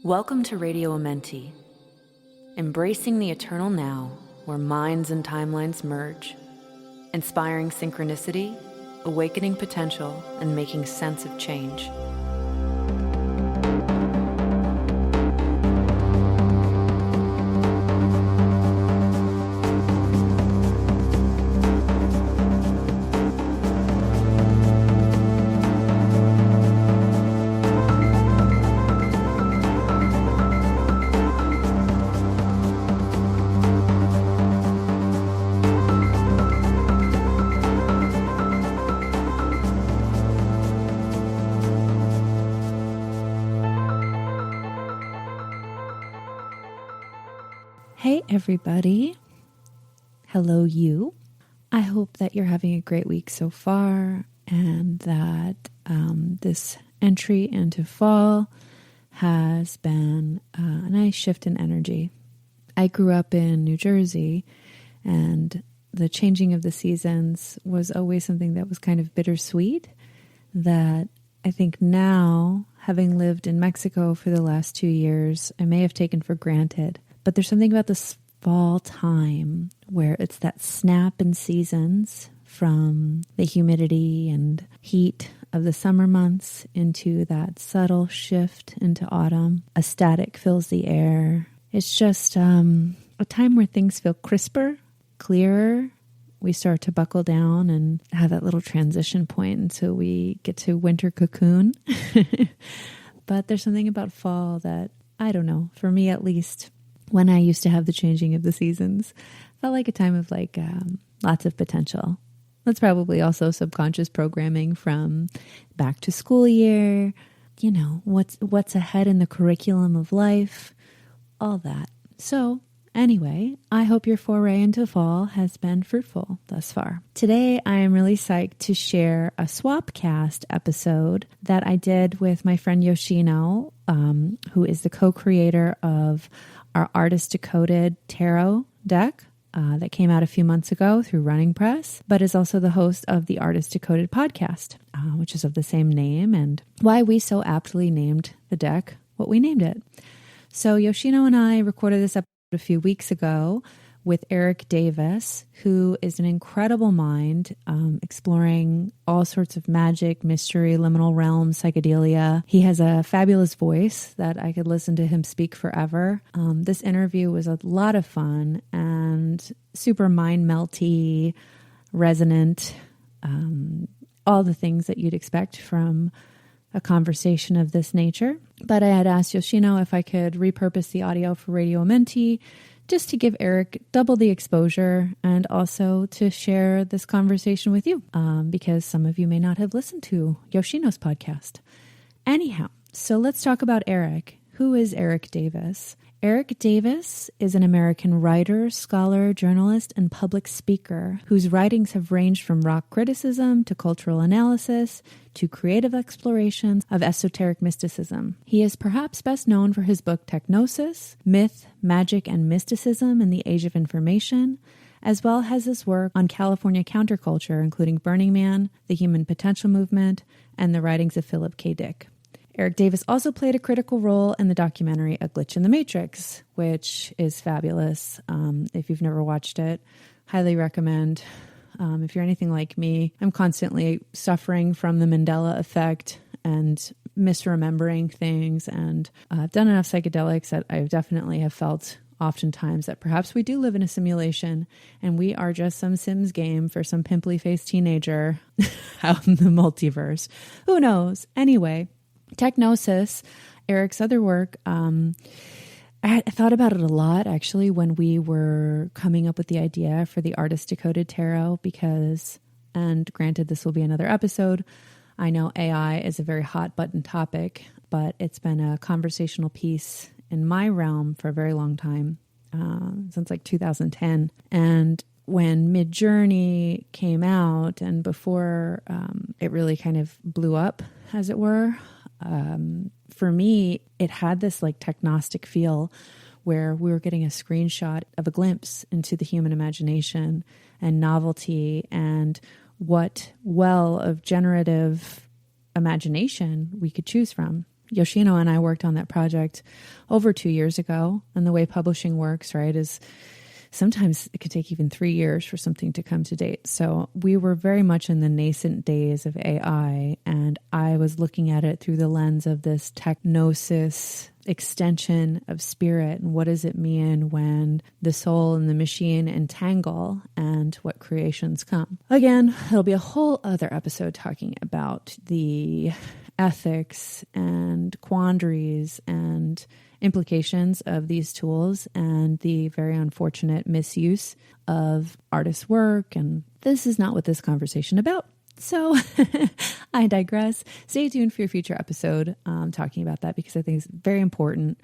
Welcome to Radio Amenti, embracing the eternal now where minds and timelines merge, inspiring synchronicity, awakening potential, and making sense of change. Hey everybody. Hello you. I hope that you're having a great week so far and that this entry into fall has been a nice shift in energy. I grew up in New Jersey and the changing of the seasons was always something that was kind of bittersweet that I think now, having lived in Mexico for the last 2 years, I may have taken for granted. But there's something about this fall time where it's that snap in seasons from the humidity and heat of the summer months into that subtle shift into autumn. A static fills the air. It's just a time where things feel crisper, clearer. We start to buckle down and have that little transition point until we get to winter cocoon. But there's something about fall that, I don't know, for me at least, when I used to have the changing of the seasons, felt like a time of lots of potential. That's probably also subconscious programming from back to school year, you know, what's ahead in the curriculum of life, all that. So anyway, I hope your foray into fall has been fruitful thus far. Today, I am really psyched to share a swapcast episode that I did with my friend Yoshino, who is the co-creator of our Artist Decoded Tarot deck that came out a few months ago through Running Press, but is also the host of the Artist Decoded Podcast, which is of the same name, and why we so aptly named the deck what we named it. So Yoshino and I recorded this episode a few weeks ago with Erik Davis, who is an incredible mind exploring all sorts of magic, mystery, liminal realms, psychedelia. He has a fabulous voice that I could listen to him speak forever. This interview was a lot of fun and super mind-melty, resonant, all the things that you'd expect from a conversation of this nature. But I had asked Yoshino if I could repurpose the audio for Radio Amenti just to give Erik double the exposure and also to share this conversation with you, because some of you may not have listened to Yoshino's podcast. Anyhow, so let's talk about Erik. Who is Erik Davis? Erik Davis is an American writer, scholar, journalist, and public speaker whose writings have ranged from rock criticism to cultural analysis to creative explorations of esoteric mysticism. He is perhaps best known for his book Techgnostic, Myth, Magic, and Mysticism in the Age of Information, as well as his work on California counterculture, including Burning Man, the Human Potential Movement, and the writings of Philip K. Dick. Erik Davis also played a critical role in the documentary A Glitch in the Matrix, which is fabulous. If you've never watched it, highly recommend. If you're anything like me, I'm constantly suffering from the Mandela effect and misremembering things. And I've done enough psychedelics that I definitely have felt oftentimes that perhaps we do live in a simulation and we are just some Sims game for some pimply-faced teenager out in the multiverse. Who knows? Anyway, Techgnostic, Erik's other work, I thought about it a lot, actually, when we were coming up with the idea for the Artist Decoded Tarot, because, and granted, this will be another episode, I know AI is a very hot button topic, but it's been a conversational piece in my realm for a very long time, since like 2010. And when Midjourney came out and before it really kind of blew up, as it were, for me, it had this like Techgnostic feel where we were getting a screenshot of a glimpse into the human imagination and novelty and what well of generative imagination we could choose from. Yoshino and I worked on that project over 2 years ago. And the way publishing works, right, is sometimes it could take even 3 years for something to come to date. So we were very much in the nascent days of AI, and I was looking at it through the lens of this techgnosis extension of spirit. And what does it mean when the soul and the machine entangle and what creations come? Again, it'll be a whole other episode talking about the ethics and quandaries and implications of these tools and the very unfortunate misuse of artists' work. And this is not what this conversation about. So I digress. Stay tuned for your future episode talking about that, because I think it's very important.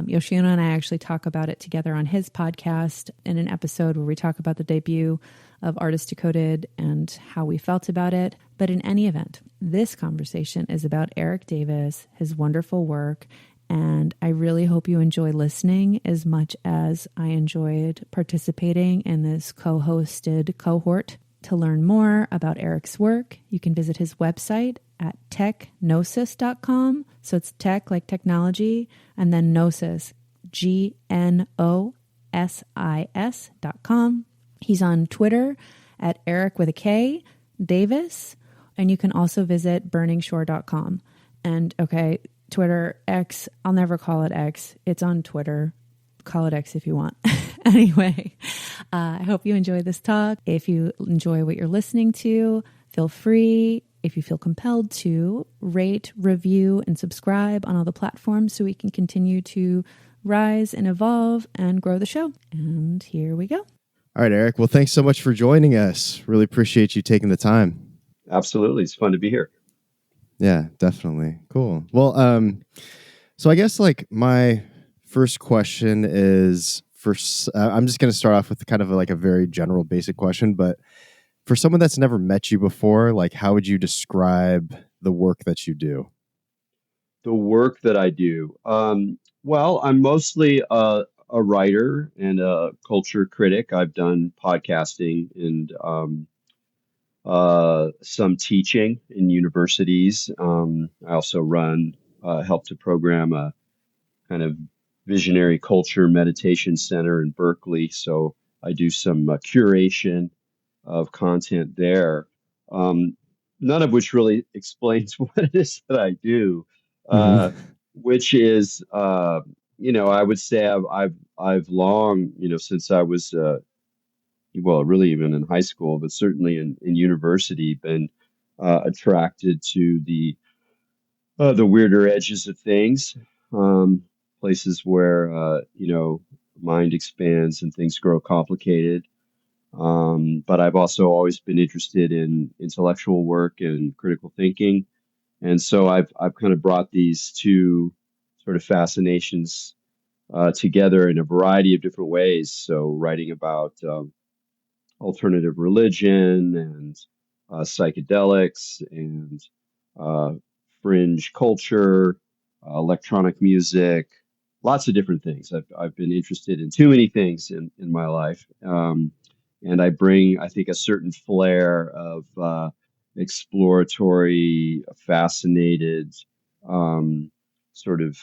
Yoshino and I actually talk about it together on his podcast in an episode where we talk about the debut of Artist Decoded and how we felt about it. But in any event, this conversation is about Erik Davis, his wonderful work, and I really hope you enjoy listening as much as I enjoyed participating in this co-hosted cohort. To learn more about Erik's work, you can visit his website at techgnosis.com. So it's tech like technology, and then gnosis, GNOSIS.com. He's on Twitter at Erik with a K, Davis, and you can also visit burningshore.com. And okay, Twitter, X, I'll never call it X. It's on Twitter. Call it X if you want. Anyway, I hope you enjoy this talk. If you enjoy what you're listening to, feel free, if you feel compelled to, rate, review, and subscribe on all the platforms so we can continue to rise and evolve and grow the show. And here we go. All right, Erik. Well, thanks so much for joining us. Really appreciate you taking the time. Absolutely. It's fun to be here. Yeah, definitely. Cool. Well, so I guess like my first question is I'm just going to start off with kind of like a very general basic question, but for someone that's never met you before, like how would you describe the work that you do? The work that I do. Well, I'm mostly a writer and a culture critic. I've done podcasting and some teaching in universities. I also help to program a kind of visionary culture meditation center in Berkeley. So I do some curation of content there. None of which really explains what it is that I do, which is, I would say I've long, since I was, well, really even in high school, but certainly in university, been attracted to the weirder edges of things. Places where mind expands and things grow complicated. But I've also always been interested in intellectual work and critical thinking, and so I've kind of brought these two sort of fascinations together in a variety of different ways. So writing about alternative religion and psychedelics and fringe culture, electronic music, lots of different things. I've been interested in too many things in my life. And I bring, I think, a certain flair of exploratory, fascinated, sort of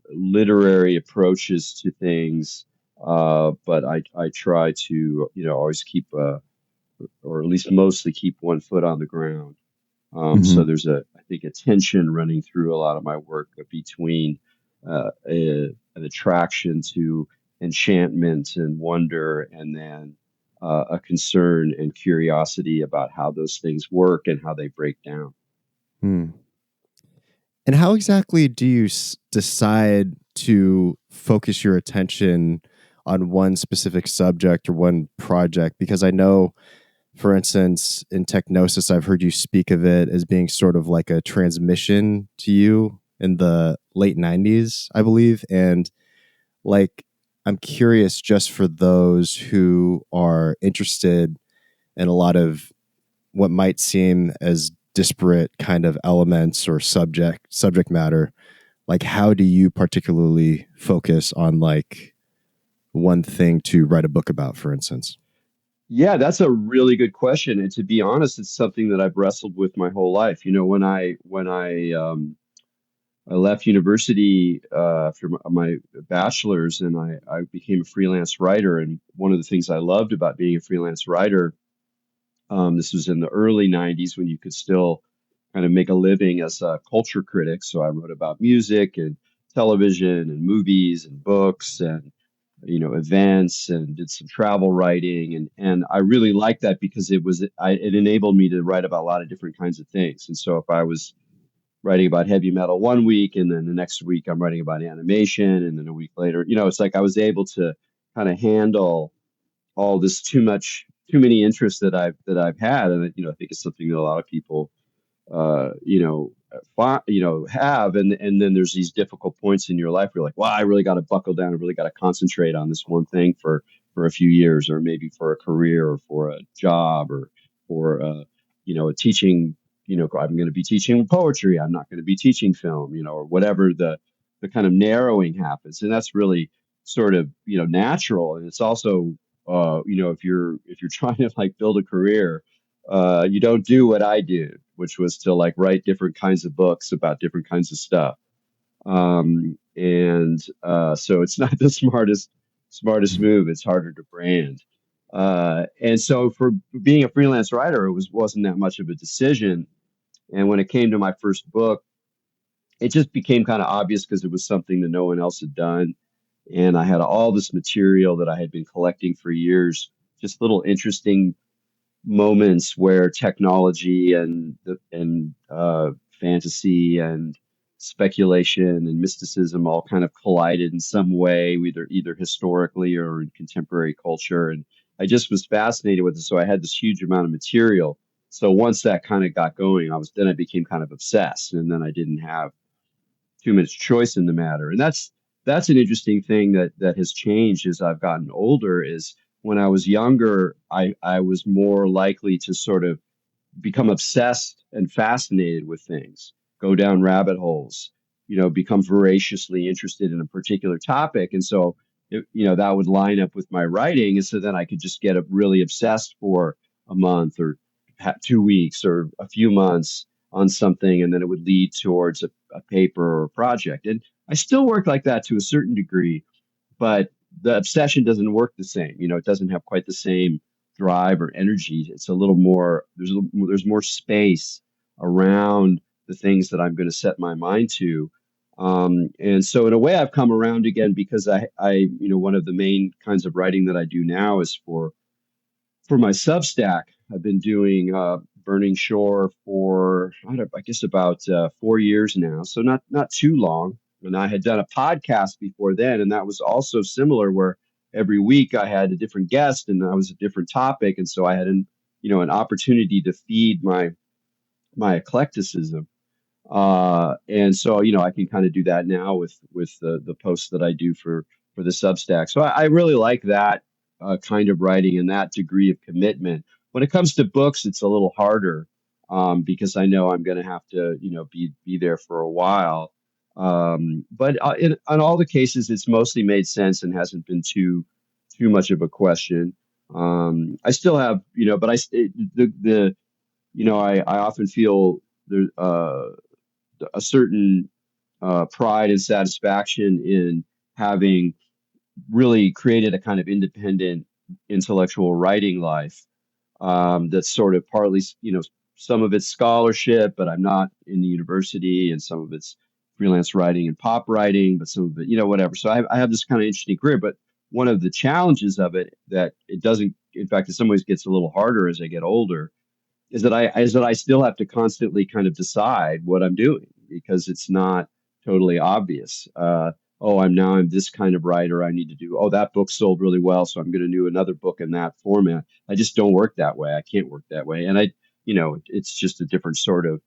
literary approaches to things. But I try to, always keep, or at least mostly keep one foot on the ground. So there's I think, a tension running through a lot of my work between an attraction to enchantment and wonder, and then a concern and curiosity about how those things work and how they break down. And how exactly do you decide to focus your attention on one specific subject or one project? Because I know, for instance, in Techgnosis, I've heard you speak of it as being sort of like a transmission to you in the late 90s, I believe. And like, I'm curious, just for those who are interested in a lot of what might seem as disparate kind of elements or subject matter, like how do you particularly focus on like one thing to write a book about, for instance? Yeah, that's a really good question. And to be honest, it's something that I've wrestled with my whole life. When I I left university after my bachelor's, and I became a freelance writer. And one of the things I loved about being a freelance writer, this was in the early 90s when you could still kind of make a living as a culture critic. So I wrote about music and television and movies and books and events, and did some travel writing, and I really liked that because it enabled me to write about a lot of different kinds of things. And so if I was writing about heavy metal one week, and then the next week I'm writing about animation, and then a week later, it's like I was able to kind of handle all this too many interests that I've had. And I think it's something that a lot of people have. And then there's these difficult points in your life where you're like, well, I really got to buckle down. I really got to concentrate on this one thing for a few years, or maybe for a career, or for a job, or for a teaching. I'm going to be teaching poetry. I'm not going to be teaching film. Or whatever the kind of narrowing happens, and that's really sort of natural. And it's also if you're trying to like build a career, you don't do what I did, which was to like write different kinds of books about different kinds of stuff. And so it's not the smartest move. It's harder to brand. And so for being a freelance writer, wasn't that much of a decision. And when it came to my first book, it just became kind of obvious because it was something that no one else had done. And I had all this material that I had been collecting for years, just little interesting moments where technology and fantasy and speculation and mysticism all kind of collided in some way, either historically or in contemporary culture. And I just was fascinated with it. So I had this huge amount of material. So once that kind of got going, I became kind of obsessed, and then I didn't have too much choice in the matter. And that's an interesting thing that has changed as I've gotten older. Is when I was younger, I was more likely to sort of become obsessed and fascinated with things, go down rabbit holes, become voraciously interested in a particular topic. And so, that would line up with my writing. And so then I could just get really obsessed for a month, or 2 weeks, or a few months on something. And then it would lead towards a paper or a project. And I still work like that to a certain degree, but the obsession doesn't work the same. It doesn't have quite the same drive or energy. It's a little more, there's more space around the things that I'm going to set my mind to. And so in a way I've come around again, because one of the main kinds of writing that I do now is for my Substack. I've been doing Burning Shore for, I guess, about 4 years now. So not too long. And I had done a podcast before then, and that was also similar, where every week I had a different guest and I was a different topic. And so I had an opportunity to feed my eclecticism. And so, I can kind of do that now with the posts that I do for the Substack. So I really like that kind of writing and that degree of commitment. When it comes to books, it's a little harder because I know I'm going to have to, be there for a while. But in all the cases, it's mostly made sense and hasn't been too much of a question. I still have, but I often feel there a certain pride and satisfaction in having really created a kind of independent intellectual writing life that's sort of partly, some of it's scholarship, but I'm not in the university, and some of it's freelance writing and pop writing, but some of it, whatever. So I have this kind of interesting career, but one of the challenges of it, that it doesn't, in fact, in some ways gets a little harder as I get older, is that I still have to constantly kind of decide what I'm doing, because it's not totally obvious. I'm this kind of writer. I need to do, that book sold really well, so I'm going to do another book in that format. I just don't work that way. I can't work that way. And it's just a different sort of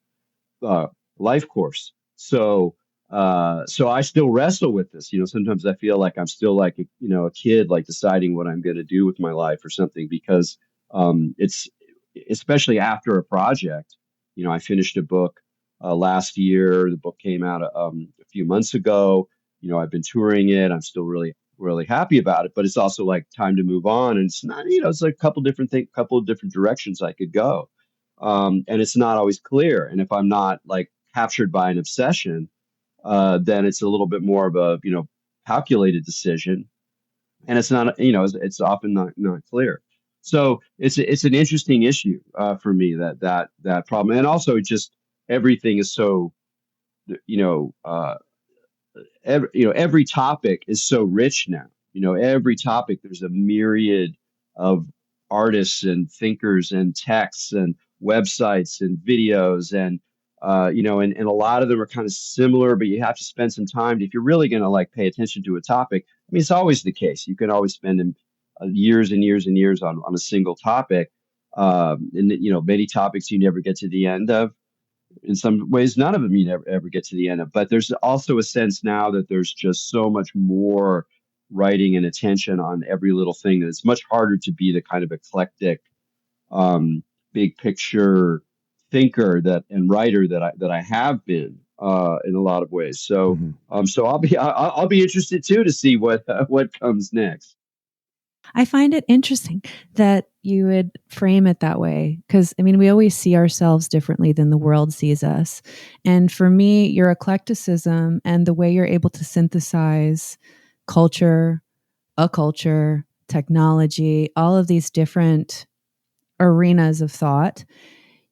life course. So I still wrestle with this. Sometimes I feel like I'm still like a kid, like deciding what I'm going to do with my life or something, because it's, especially after a project. I finished a book last year. The book came out a few months ago. I've been touring it. I'm still really, really happy about it, but it's also like time to move on. And it's not, it's like a couple of different directions I could go. And it's not always clear. And if I'm not like captured by an obsession, then it's a little bit more of a, calculated decision. And it's not, it's often not clear. So it's an interesting issue for me, that problem. And also just everything is so, you know, uh, every topic is so rich now. Every topic, there's a myriad of artists and thinkers and texts and websites and videos, and and a lot of them are kind of similar, but you have to spend some time if you're really going to like pay attention to a topic. I mean, it's always the case. You can always spend years and years and years on a single topic, and many topics you never get to the end of. In some ways, none of them you never ever get to the end of. But there's also a sense now that there's just so much more writing and attention on every little thing that it's much harder to be the kind of eclectic, big picture thinker and writer that I have been in a lot of ways. So so I'll be interested too to see what comes next. I find it interesting that you would frame it that way, because I mean, we always see ourselves differently than the world sees us. And for me, your eclecticism and the way you're able to synthesize culture, a culture, technology, all of these different arenas of thought,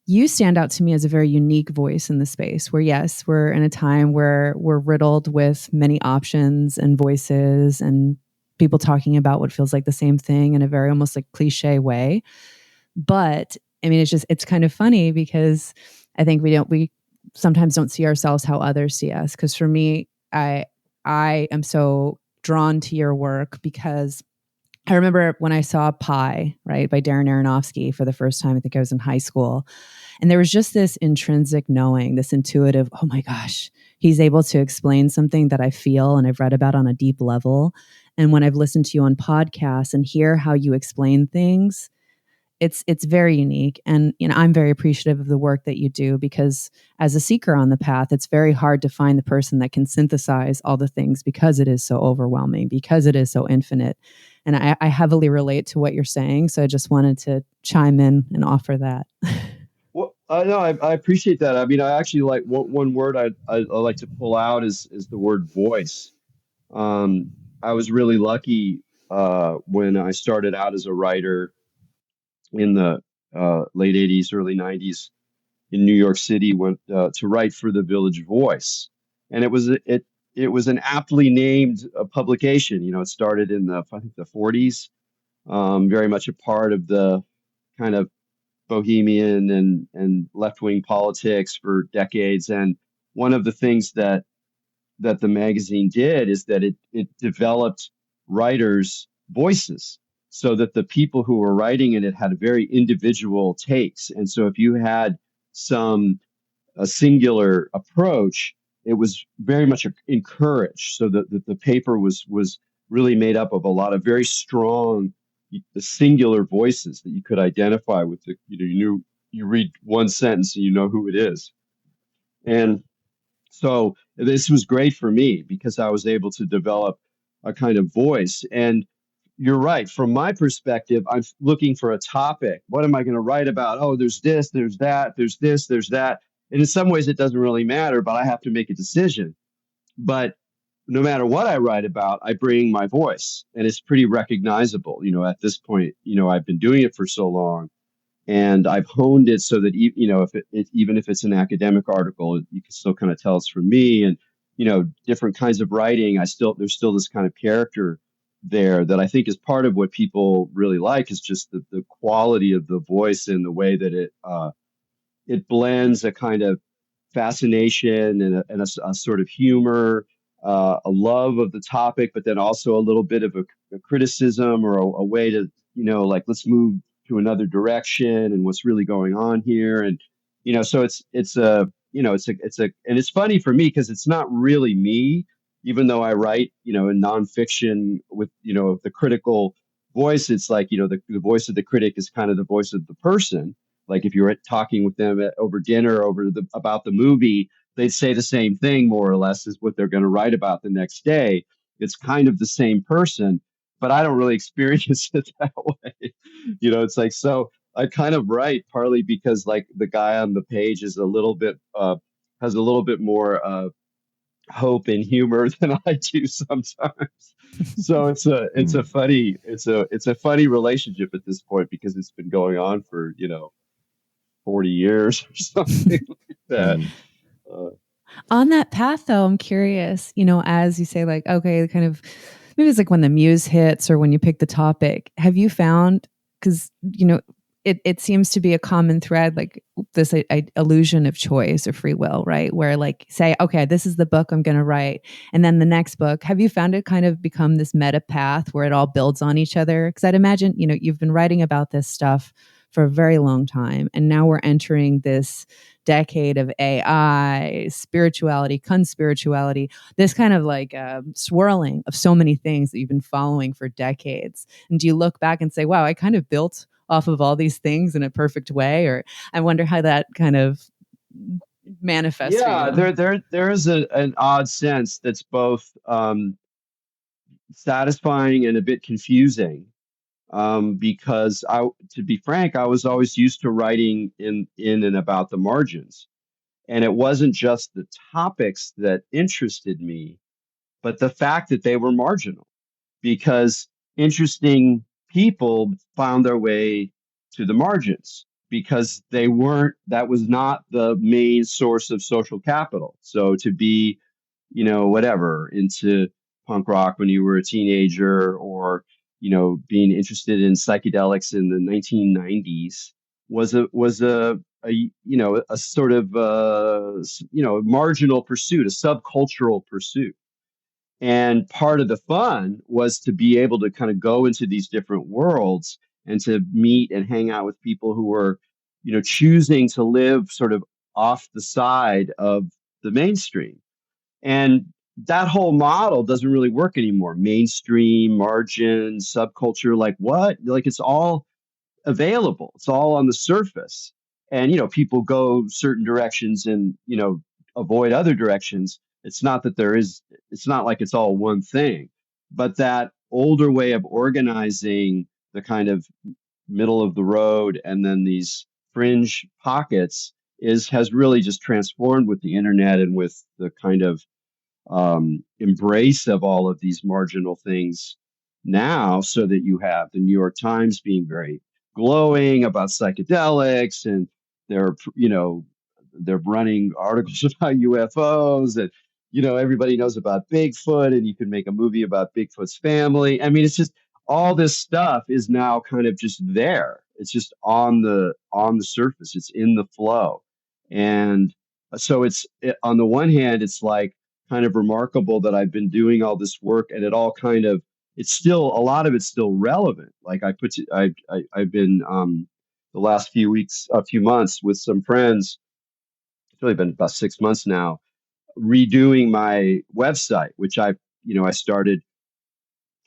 you stand out to me as a very unique voice in the space where, yes, we're in a time where we're riddled with many options and voices and people talking about what feels like the same thing in a very almost like cliche way. But I mean, it's kind of funny because I think we sometimes don't see ourselves how others see us. Because for me, I am so drawn to your work because I remember when I saw Pi, right, by Darren Aronofsky for the first time. I think I was in high school. And there was just this intrinsic knowing, this intuitive, oh my gosh, he's able to explain something that I feel and I've read about on a deep level. And when I've listened to you on podcasts and hear how you explain things, it's very unique. And I'm very appreciative of the work that you do, because as a seeker on the path, it's very hard to find the person that can synthesize all the things, because it is so overwhelming, because it is so infinite. And I heavily relate to what you're saying. So I just wanted to chime in and offer that. Well, no, I appreciate that. I mean, I actually like one word I like to pull out is the word voice. I was really lucky when I started out as a writer in the late '80s, early '90s in New York City, went to write for the Village Voice, and it was an aptly named publication. It started in I think the '40s, very much a part of the kind of bohemian and left-wing politics for decades. And one of the things that the magazine did is that it developed writers' voices, so that the people who were writing in it had very individual takes. And so if you had a singular approach, it was very much encouraged. So that the paper was really made up of a lot of very strong, the singular voices that you could identify with. You read one sentence and you know who it is. And so this was great for me because I was able to develop a kind of voice. And you're right. From my perspective, I'm looking for a topic. What am I going to write about? Oh, there's this, there's that, there's this, there's that. And in some ways, it doesn't really matter, but I have to make a decision. But no matter what I write about, I bring my voice, and it's pretty recognizable. At this point, I've been doing it for so long, and I've honed it so that even if it's an academic article, you can still kind of tell it's from me. And different kinds of writing, there's still this kind of character there that I think is part of what people really like, is just the quality of the voice and the way that it blends a kind of fascination and a sort of humor, a love of the topic, but then also a little bit of a criticism, or a way to, like, let's move to another direction and what's really going on here. And, so and it's funny for me because it's not really me, even though I write, in nonfiction with, the critical voice. It's like, the voice of the critic is kind of the voice of the person. Like if you were talking with them over dinner about the movie, they'd say the same thing more or less as what they're going to write about the next day. It's kind of the same person, but I don't really experience it that way. It's like, so I kind of write partly because like the guy on the page is a little bit has a little bit more hope and humor than I do sometimes. So it's a funny relationship at this point because it's been going on for 40 years or something like that. Uh, On that path, though, I'm curious, as you say, like, okay, kind of maybe it's like when the muse hits or when you pick the topic, have you found, because, it seems to be a common thread, like this illusion of choice or free will, right? Where, like, say, okay, this is the book I'm going to write. And then the next book, have you found it kind of become this meta path where it all builds on each other? Because I'd imagine, you've been writing about this stuff for a very long time. And now we're entering this decade of AI, spirituality, conspirituality, this kind of like swirling of so many things that you've been following for decades. And do you look back and say, wow, I kind of built off of all these things in a perfect way? Or I wonder how that kind of manifests for yeah, you. there is an odd sense that's both satisfying and a bit confusing. Because to be frank, I was always used to writing in and about the margins. And it wasn't just the topics that interested me, but the fact that they were marginal, because interesting people found their way to the margins because that was not the main source of social capital. So to be, whatever, into punk rock when you were a teenager, or, being interested in psychedelics in the 1990s was a sort of marginal pursuit, a subcultural pursuit. And part of the fun was to be able to kind of go into these different worlds and to meet and hang out with people who were, choosing to live sort of off the side of the mainstream. And that whole model doesn't really work anymore. Mainstream, margin, subculture, like what? Like it's all available. It's all on the surface. And, people go certain directions and, avoid other directions. It's not like it's all one thing, but that older way of organizing the kind of middle of the road and then these fringe pockets has really just transformed with the internet and with the kind of embrace of all of these marginal things now, so that you have the New York Times being very glowing about psychedelics, and they're they're running articles about UFOs, and everybody knows about Bigfoot, and you can make a movie about Bigfoot's family. I mean, it's just all this stuff is now kind of just there. It's just on the surface. It's in the flow, and so on the one hand, it's like kind of remarkable that I've been doing all this work, and it's still, a lot of it's still relevant. Like I've been the last a few months with some friends. It's really been about 6 months now, redoing my website, which I started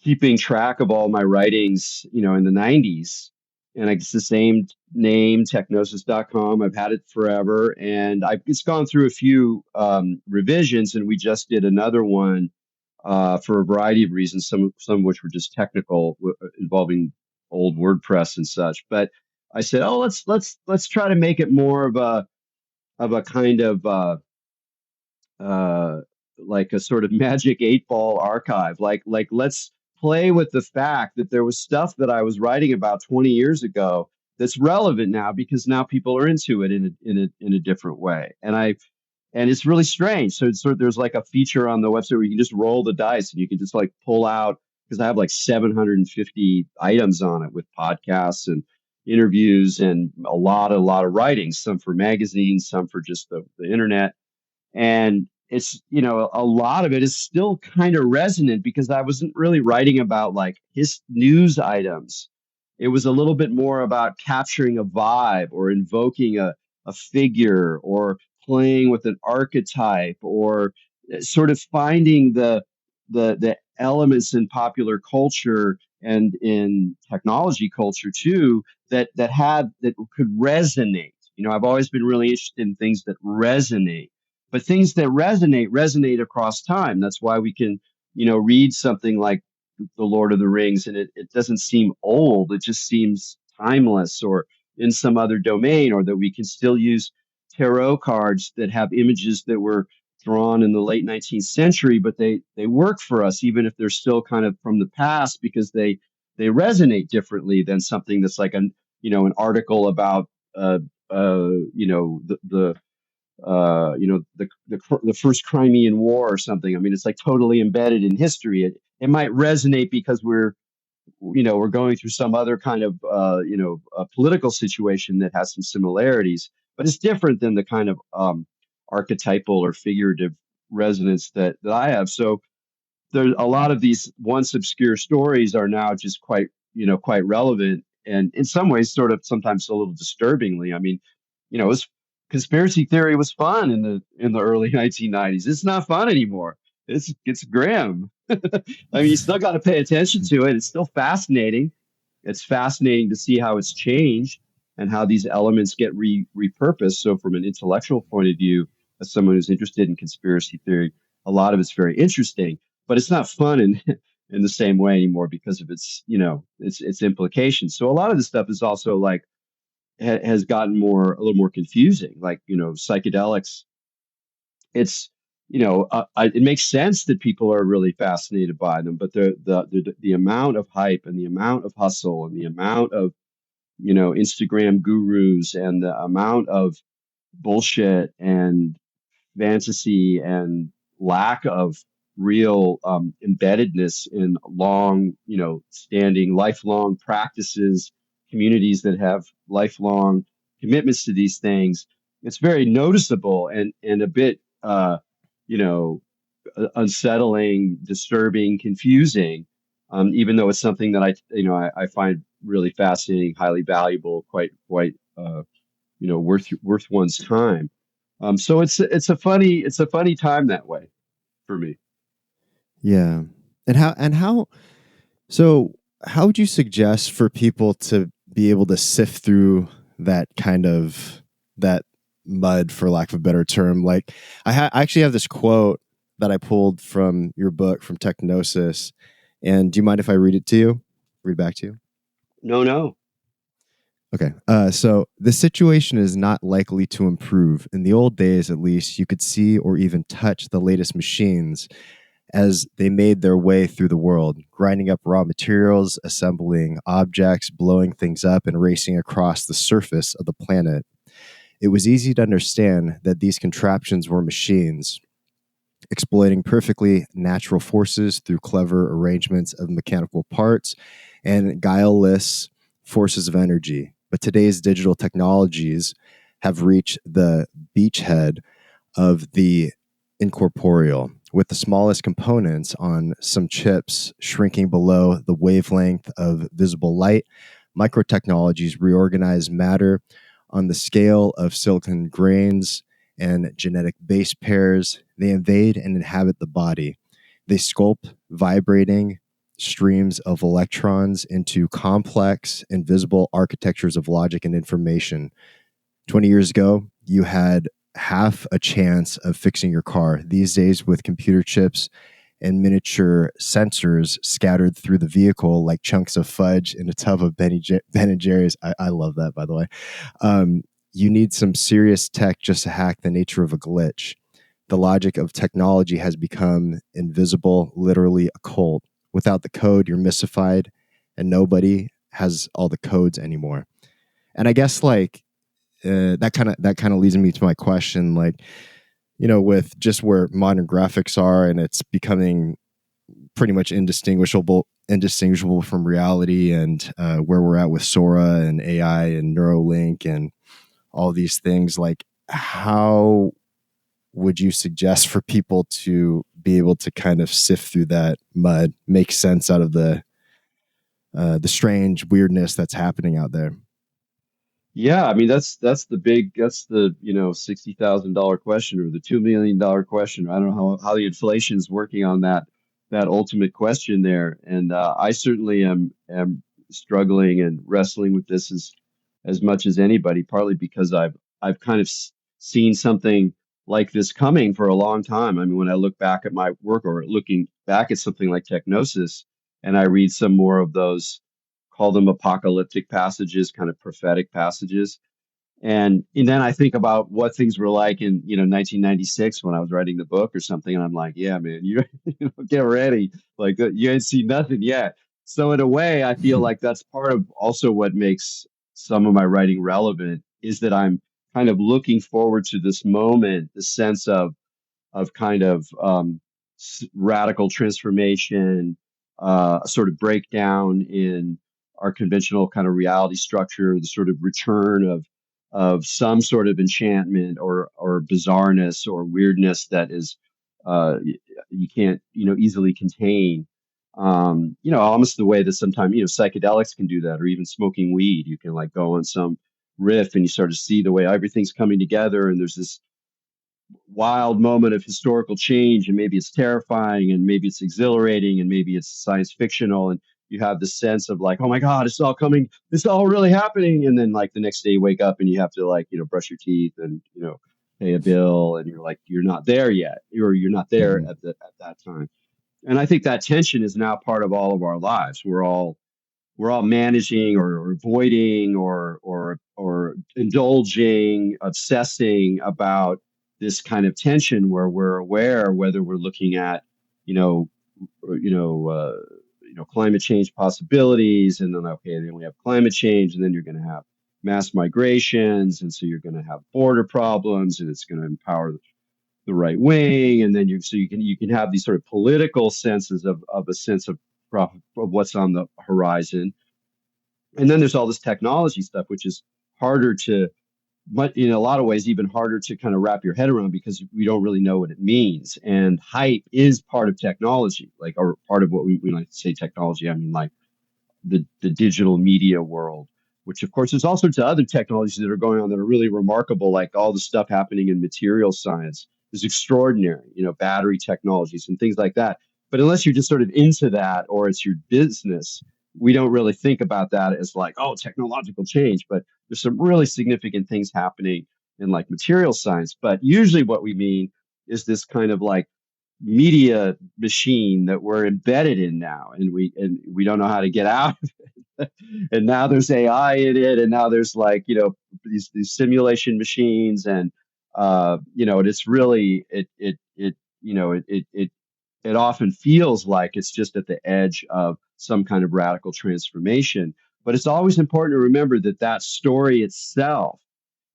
keeping track of all my writings, in the 90s. And it's the same name, techgnosis.com. I've had it forever. And it's gone through a few revisions, and we just did another one for a variety of reasons, some of which were just technical, involving old WordPress and such. But I said, oh, let's try to make it more of a kind of uh, like a sort of magic 8-ball archive. Like let's play with the fact that there was stuff that I was writing about 20 years ago that's relevant now, because now people are into it in a different way. And it's really strange. So there's like a feature on the website where you can just roll the dice and you can just like pull out, because I have like 750 items on it with podcasts and interviews and a lot of writings, some for magazines, some for just the internet. And it's, a lot of it is still kind of resonant, because I wasn't really writing about like his news items. It was a little bit more about capturing a vibe, or invoking a figure, or playing with an archetype, or sort of finding the elements in popular culture and in technology culture too, that could resonate. I've always been really interested in things that resonate. But things that resonate across time. That's why we can, read something like The Lord of the Rings, and it doesn't seem old. It just seems timeless, or in some other domain, or that we can still use tarot cards that have images that were drawn in the late 19th century, but they work for us even if they're still kind of from the past, because they resonate differently than something that's like an article about the first Crimean War or something. I mean, it's like totally embedded in history. It might resonate because we're going through some other kind of a political situation that has some similarities, but it's different than the kind of archetypal or figurative resonance that I have. So there's a lot of these once obscure stories are now just quite relevant, and in some ways sort of sometimes a little disturbingly. I mean, conspiracy theory was fun in the early 1990s. It's not fun anymore. It's grim. I mean, you still got to pay attention to it. It's still fascinating. It's fascinating to see how it's changed and how these elements get repurposed. So from an intellectual point of view, as someone who's interested in conspiracy theory, a lot of it's very interesting, but it's not fun in in the same way anymore because of its implications. So a lot of this stuff is also like has gotten a little more confusing. Like, psychedelics, it's it makes sense that people are really fascinated by them, but the amount of hype and the amount of hustle and the amount of Instagram gurus and the amount of bullshit and fantasy and lack of real embeddedness in long, standing lifelong practices, communities that have lifelong commitments to these things. It's very noticeable and a bit, you know, unsettling, disturbing, confusing. Even though it's something that I find really fascinating, highly valuable, quite worth one's time. So it's a funny time that way for me. Yeah. And how so how would you suggest for people to be able to sift through that mud, for lack of a better term? Like I actually have this quote that I pulled from your book, from Techgnosis. And do you mind if I read it to you? Read back to you? No. Okay. So the situation is not likely to improve. In the old days, at least, you could see or even touch the latest machines as they made their way through the world, grinding up raw materials, assembling objects, blowing things up, and racing across the surface of the planet. It was easy to understand that these contraptions were machines, exploiting perfectly natural forces through clever arrangements of mechanical parts and guileless forces of energy. But today's digital technologies have reached the beachhead of the incorporeal, with the smallest components on some chips shrinking below the wavelength of visible light. Microtechnologies reorganize matter on the scale of silicon grains and genetic base pairs. They invade and inhabit the body. They sculpt vibrating streams of electrons into complex, invisible architectures of logic and information. 20 years ago, you had half a chance of fixing your car. These days, with computer chips and miniature sensors scattered through the vehicle like chunks of fudge in a tub of Ben and Jerry's. I love that, by the way. You need some serious tech just to hack the nature of a glitch. The logic of technology has become invisible, literally occult. Without the code, you're mystified, and nobody has all the codes anymore. And I guess that kind of leads me to my question, with just where modern graphics are, and it's becoming pretty much indistinguishable from reality, and where we're at with Sora and AI and Neuralink and all these things. Like, how would you suggest for people to be able to kind of sift through that mud, make sense out of the strange weirdness that's happening out there? Yeah, I mean that's the $60,000 question or the $2 million question. I don't know how the inflation is working on that ultimate question there, and I certainly am struggling and wrestling with this as much as anybody. Partly because I've kind of seen something like this coming for a long time. I mean, when I look back at my work, or looking back at something like Techgnosis, and I read some more of those, call them apocalyptic passages, kind of prophetic passages, And then I think about what things were like in, 1996 when I was writing the book or something. And I'm like, yeah, man, get ready. Like you ain't seen nothing yet. So in a way, I feel like that's part of also what makes some of my writing relevant is that I'm kind of looking forward to this moment, the sense of kind of radical transformation, a sort of breakdown in our conventional kind of reality structure, the sort of return of some sort of enchantment or bizarreness or weirdness that is you can't easily contain. Almost the way that sometimes psychedelics can do that, or even smoking weed. You can like go on some riff and you sort of see the way everything's coming together, and there's this wild moment of historical change, and maybe it's terrifying and maybe it's exhilarating and maybe it's science fictional, and you have the sense of like, oh my god, it's all coming, it's all really happening. And then like the next day you wake up and you have to like brush your teeth and pay a bill, and you're like, you're not there yet, or you're not there at that time. And I think that tension is now part of all of our lives. We're all managing or avoiding or indulging, obsessing about this kind of tension where we're aware whether we're looking at you know you know climate change possibilities, and then then we have climate change, and then you're going to have mass migrations, and so you're going to have border problems, and it's going to empower the right wing, and then you can have these sort of political senses of a sense of what's on the horizon. And then there's all this technology stuff, which is harder to, but in a lot of ways, even harder to kind of wrap your head around because we don't really know what it means. And hype is part of technology, like, or part of what we like to say technology. I mean, like the digital media world, which of course there's all sorts of other technologies that are going on that are really remarkable, like all the stuff happening in material science is extraordinary, battery technologies and things like that. But unless you're just sort of into that or it's your business, we don't really think about that as like, oh, technological change. But there's some really significant things happening in like material science. But usually what we mean is this kind of like media machine that we're embedded in now, and we don't know how to get out of it. And now there's AI in it, and now there's like these simulation machines, and and it's really it often feels like it's just at the edge of some kind of radical transformation. But it's always important to remember that story itself,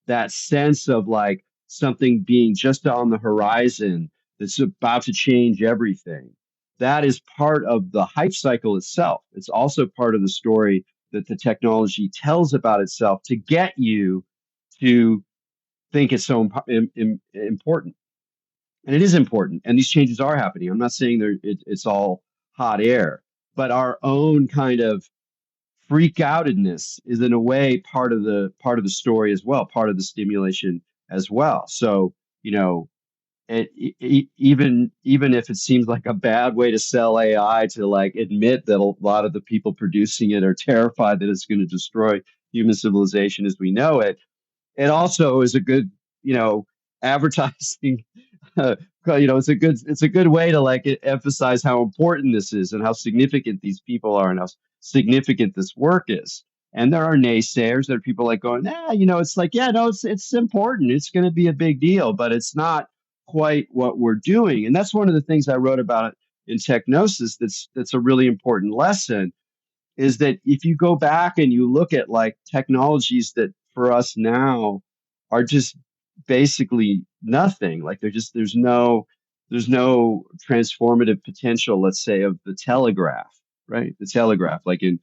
that sense of like something being just on the horizon that's about to change everything, that is part of the hype cycle itself. It's also part of the story that the technology tells about itself to get you to think it's so important. And it is important. And these changes are happening. I'm not saying it's all hot air, but our own kind of freak outedness is in a way part of the story as well, part of the stimulation as well. So, even if it seems like a bad way to sell AI, to like admit that a lot of the people producing it are terrified that it's going to destroy human civilization as we know it, it also is a good, advertising. It's a good way to like emphasize how important this is and how significant these people are and how significant this work is. And there are naysayers. There are people like going, it's like, yeah, no, it's important. It's going to be a big deal, but it's not quite what we're doing. And that's one of the things I wrote about in Techgnosis. That's a really important lesson, is that if you go back and you look at like technologies that for us now are just basically nothing, like there's no transformative potential, let's say, of the telegraph, right? The telegraph, like in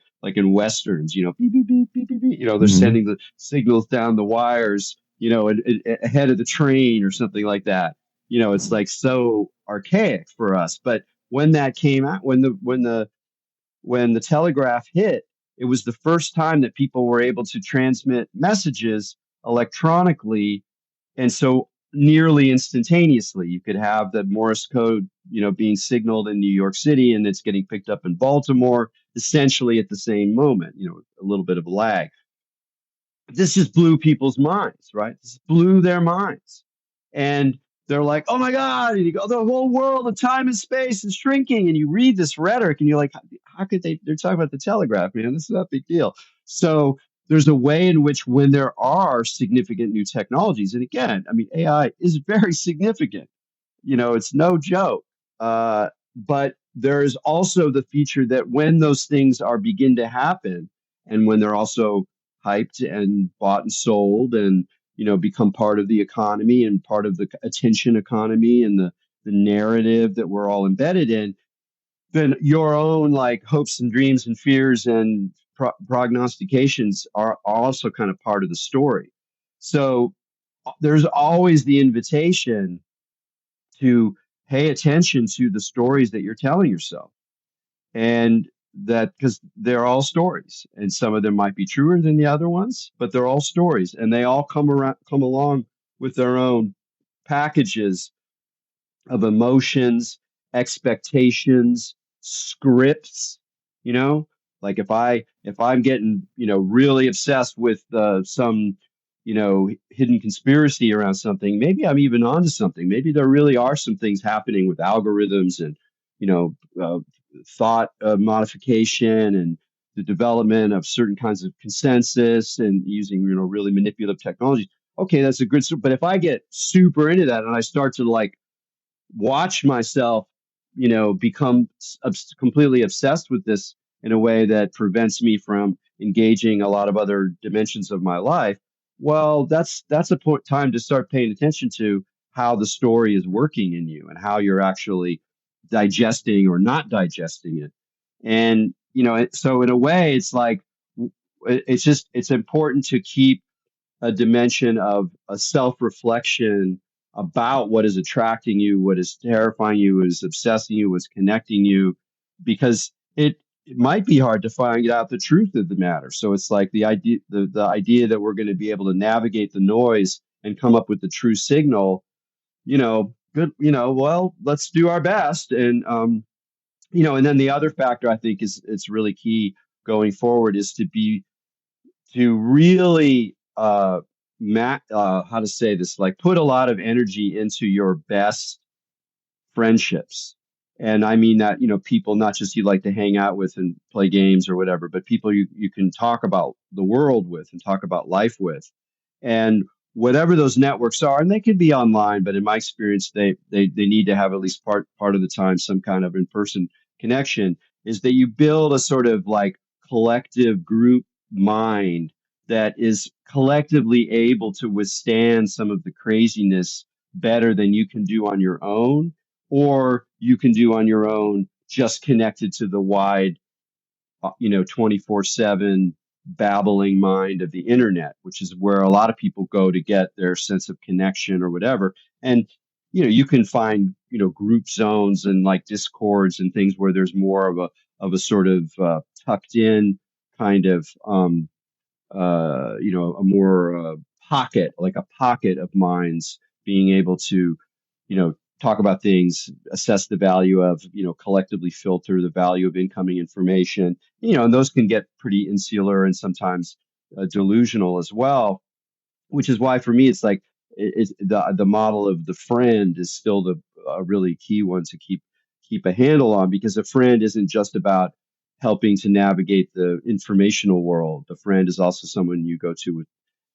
westerns, beep, beep, beep, beep, beep, beep, they're sending the signals down the wires, ahead of the train or something like that. It's like so archaic for us. But when that came out, when the telegraph hit, it was the first time that people were able to transmit messages electronically, and so nearly instantaneously. You could have the Morse code, being signaled in New York City, and it's getting picked up in Baltimore, essentially at the same moment. A little bit of a lag. This just blew people's minds, right? This blew their minds, and they're like, "Oh my God!" And you go, "The whole world of time and space is shrinking." And you read this rhetoric, and you're like, "How could they? They're talking about the telegraph, man. This is not a big deal." So there's a way in which when there are significant new technologies, and again, I mean, AI is very significant, it's no joke. But there is also the feature that when those things are begin to happen, and when they're also hyped and bought and sold, and become part of the economy and part of the attention economy and the narrative that we're all embedded in, then your own like hopes and dreams and fears and prognostications are also kind of part of the story. So there's always the invitation to pay attention to the stories that you're telling yourself. And that because they're all stories, and some of them might be truer than the other ones, but they're all stories, and they all come along with their own packages of emotions, expectations, scripts, you know, like if I'm getting, really obsessed with some, hidden conspiracy around something, maybe I'm even onto something. Maybe there really are some things happening with algorithms and, thought modification and the development of certain kinds of consensus and using, really manipulative technologies. Okay, that's a good. But if I get super into that and I start to like watch myself, become completely obsessed with this in a way that prevents me from engaging a lot of other dimensions of my life, well, that's a time to start paying attention to how the story is working in you and how you're actually digesting or not digesting it. And, so in a way, it's like, it's important to keep a dimension of a self-reflection about what is attracting you, what is terrifying you, what is obsessing you, what's connecting you, because it might be hard to find out the truth of the matter. So it's like the idea that we're going to be able to navigate the noise and come up with the true signal, good, well, let's do our best. And, and then the other factor I think is it's really key going forward is to really how to say this, like put a lot of energy into your best friendships. And I mean that, people not just you like to hang out with and play games or whatever, but people you can talk about the world with and talk about life with. And whatever those networks are, and they can be online, but in my experience, they need to have at least part of the time some kind of in-person connection, is that you build a sort of like collective group mind that is collectively able to withstand some of the craziness better than you can do on your own, or you can do on your own just connected to the wide 24/7 babbling mind of the internet, which is where a lot of people go to get their sense of connection or whatever. And you can find group zones and like discords and things where there's more of a sort of tucked in kind of a more pocket, like a pocket of minds being able to talk about things, assess the value of, collectively filter the value of incoming information, and those can get pretty insular and sometimes delusional as well, which is why for me, it's like the model of the friend is still a really key one to keep a handle on, because a friend isn't just about helping to navigate the informational world. The friend is also someone you go to with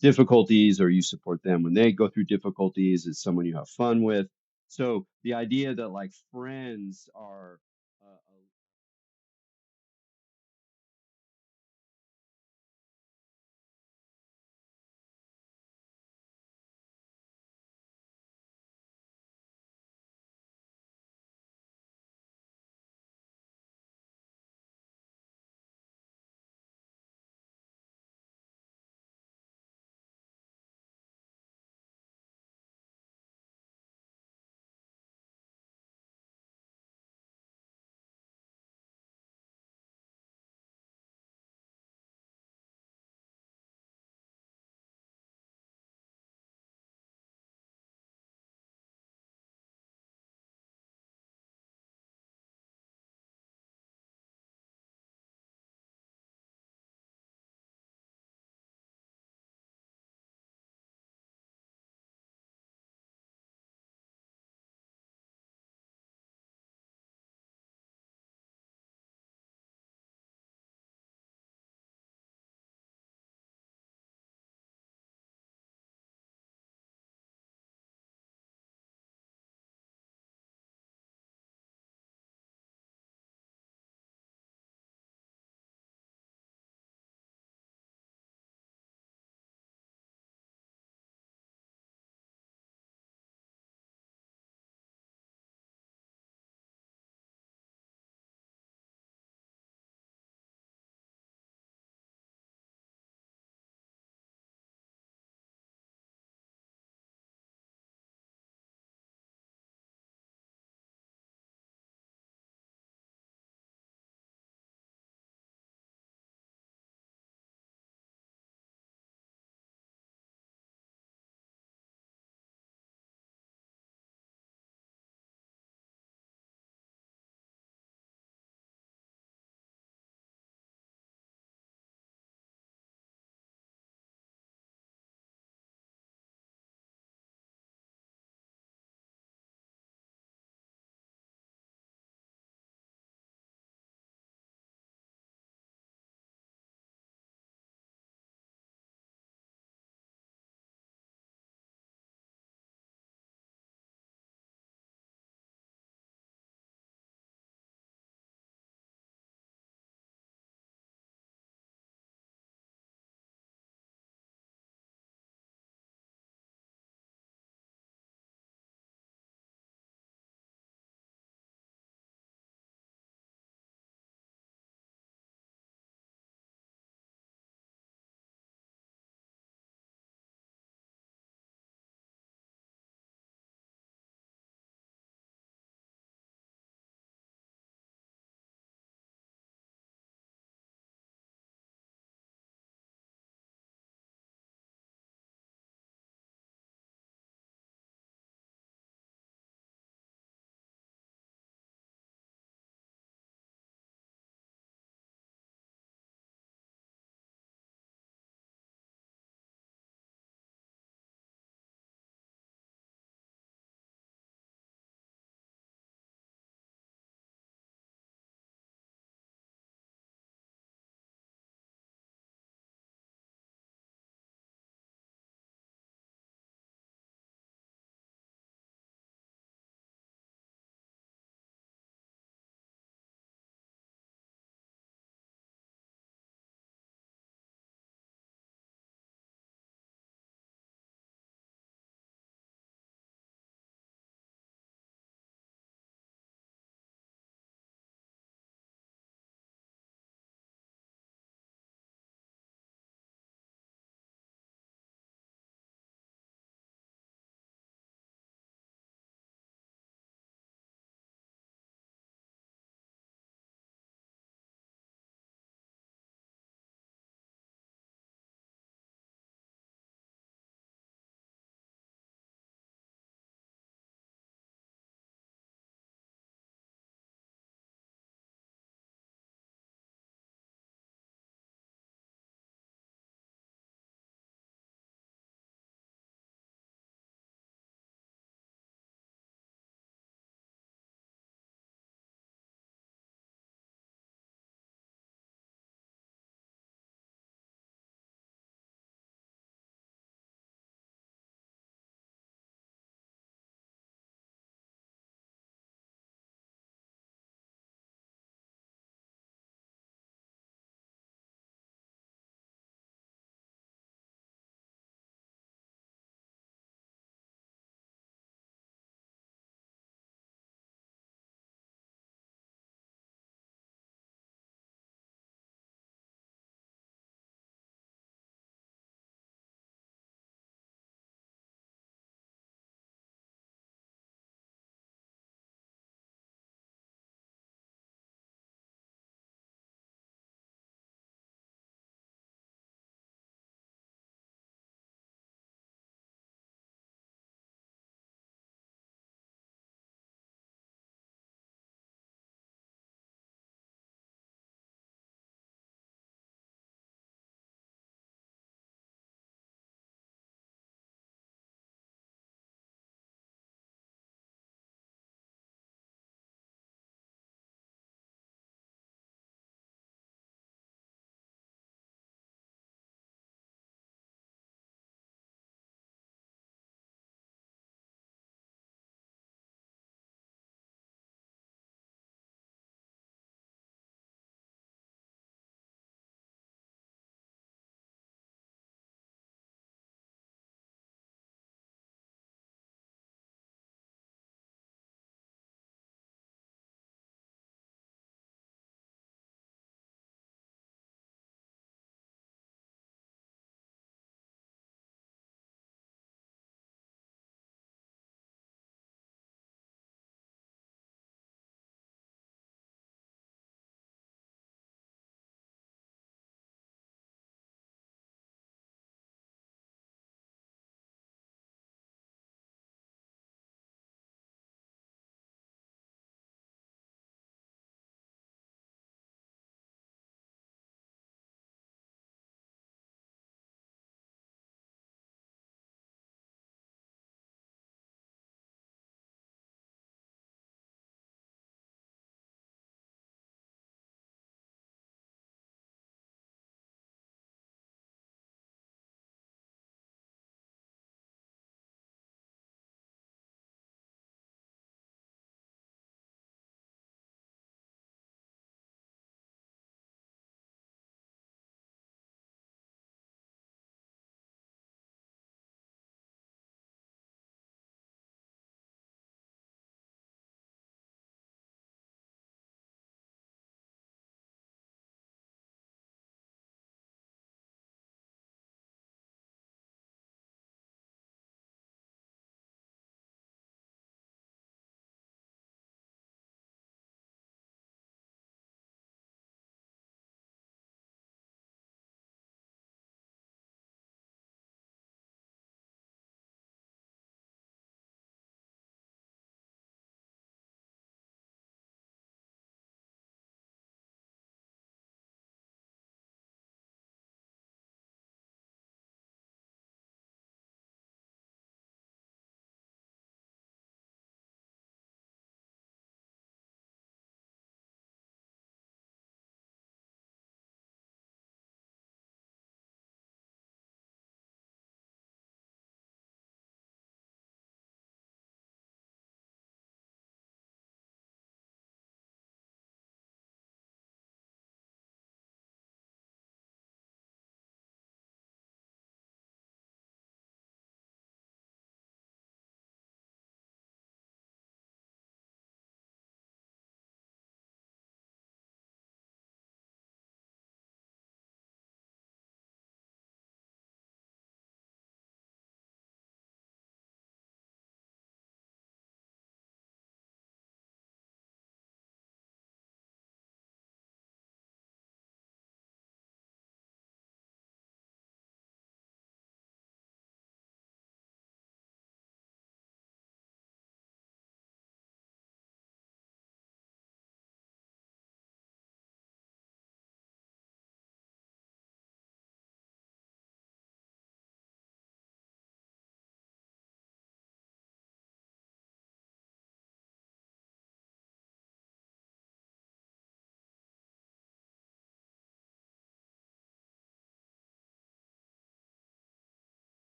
difficulties, or you support them when they go through difficulties. It's someone you have fun with. So the idea that like friends are